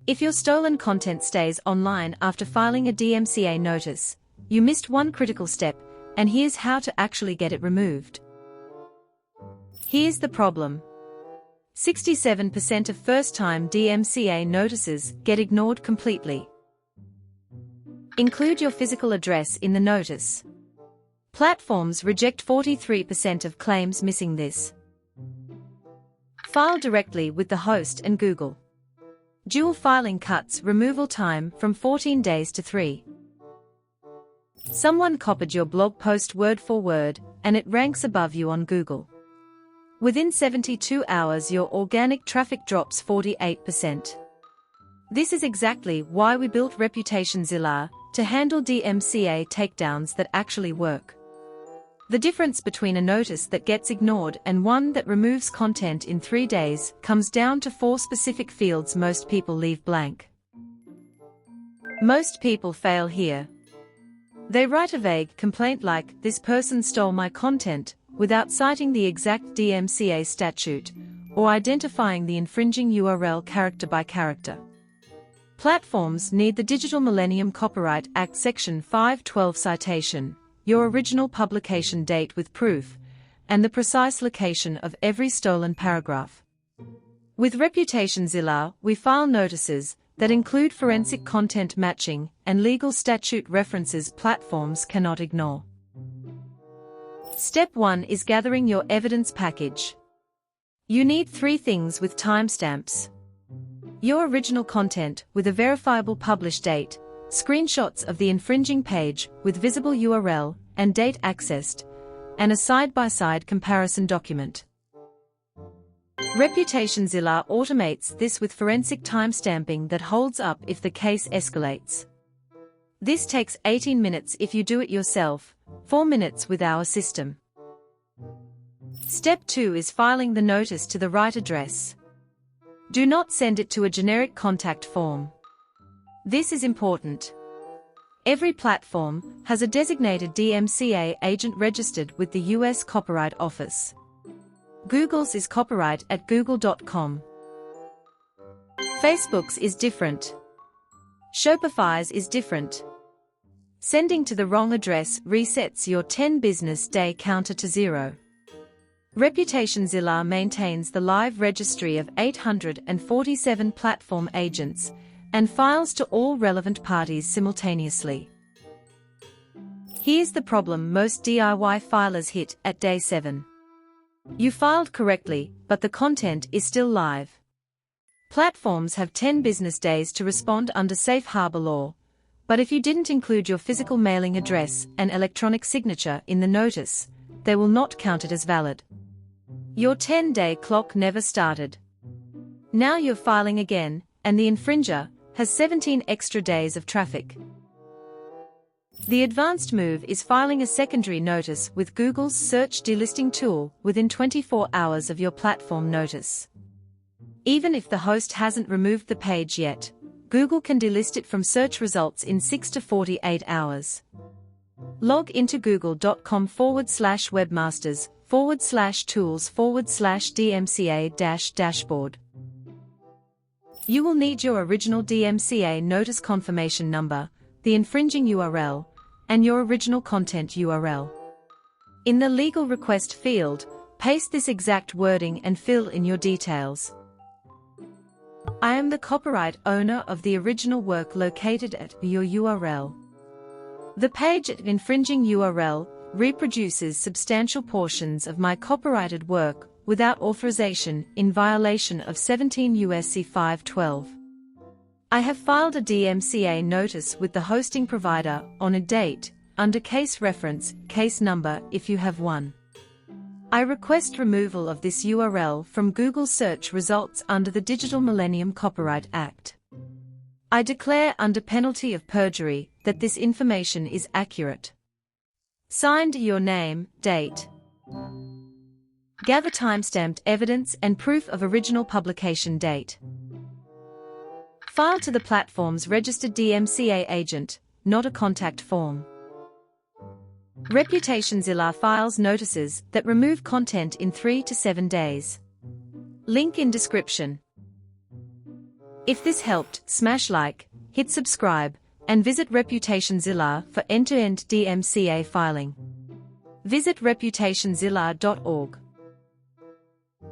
If your stolen content stays online after filing a DMCA notice, you missed one critical step, and here's how to actually get it removed. Here's the problem. 67% of first-time DMCA notices get ignored completely. Include your physical address in the notice. Platforms reject 43% of claims missing this. File directly with the host and Google. Dual filing cuts removal time from 14 days to 3. Someone copied your blog post word for word, and it ranks above you on Google. Within 72 hours your organic traffic drops 48%. This is exactly why we built ReputationZilla, to handle DMCA takedowns that actually work. The difference between a notice that gets ignored and one that removes content in 3 days comes down to 4 specific fields most people leave blank. Most people fail here. They write a vague complaint like, "This person stole my content," without citing the exact DMCA statute, or identifying the infringing URL character by character. Platforms need the Digital Millennium Copyright Act Section 512 citation, your original publication date with proof, and the precise location of every stolen paragraph. With ReputationZilla, we file notices that include forensic content matching and legal statute references platforms cannot ignore. Step 1 is gathering your evidence package. You need 3 things with timestamps: your original content with a verifiable publish date, screenshots of the infringing page with visible URL and date accessed, and a side-by-side comparison document. ReputationZilla automates this with forensic timestamping that holds up if the case escalates. This takes 18 minutes if you do it yourself, 4 minutes with our system. Step 2 is filing the notice to the right address. Do not send it to a generic contact form. This is important. Every platform has a designated DMCA agent registered with the US Copyright Office. Google's is copyright@google.com. Facebook's is different. Shopify's is different. Sending to the wrong address resets your 10 business day counter to 0. ReputationZilla maintains the live registry of 847 platform agents and files to all relevant parties simultaneously. Here's the problem most DIY filers hit at day 7. You filed correctly, but the content is still live. Platforms have 10 business days to respond under safe harbor law, but if you didn't include your physical mailing address and electronic signature in the notice, they will not count it as valid. Your 10-day clock never started. Now you're filing again, and the infringer has 17 extra days of traffic. The advanced move is filing a secondary notice with Google's search delisting tool within 24 hours of your platform notice. Even if the host hasn't removed the page yet, Google can delist it from search results in 6 to 48 hours. Log into google.com/webmasters/tools/DMCA-dashboard. You will need your original DMCA notice confirmation number, the infringing URL, and your original content URL. In the legal request field, paste this exact wording and fill in your details. I am the copyright owner of the original work located at your URL. The page at infringing URL reproduces substantial portions of my copyrighted work without authorization in violation of 17 U.S.C. 512. I have filed a DMCA notice with the hosting provider on a date, under case reference, case number if you have one. I request removal of this URL from Google search results under the Digital Millennium Copyright Act. I declare under penalty of perjury that this information is accurate. Signed, your name, date. Gather timestamped evidence and proof of original publication date. File to the platform's registered DMCA agent, not a contact form. ReputationZilla files notices that remove content in 3 to 7 days. Link in description. If this helped, smash like, hit subscribe, and visit ReputationZilla for end-to-end DMCA filing. Visit ReputationZilla.org.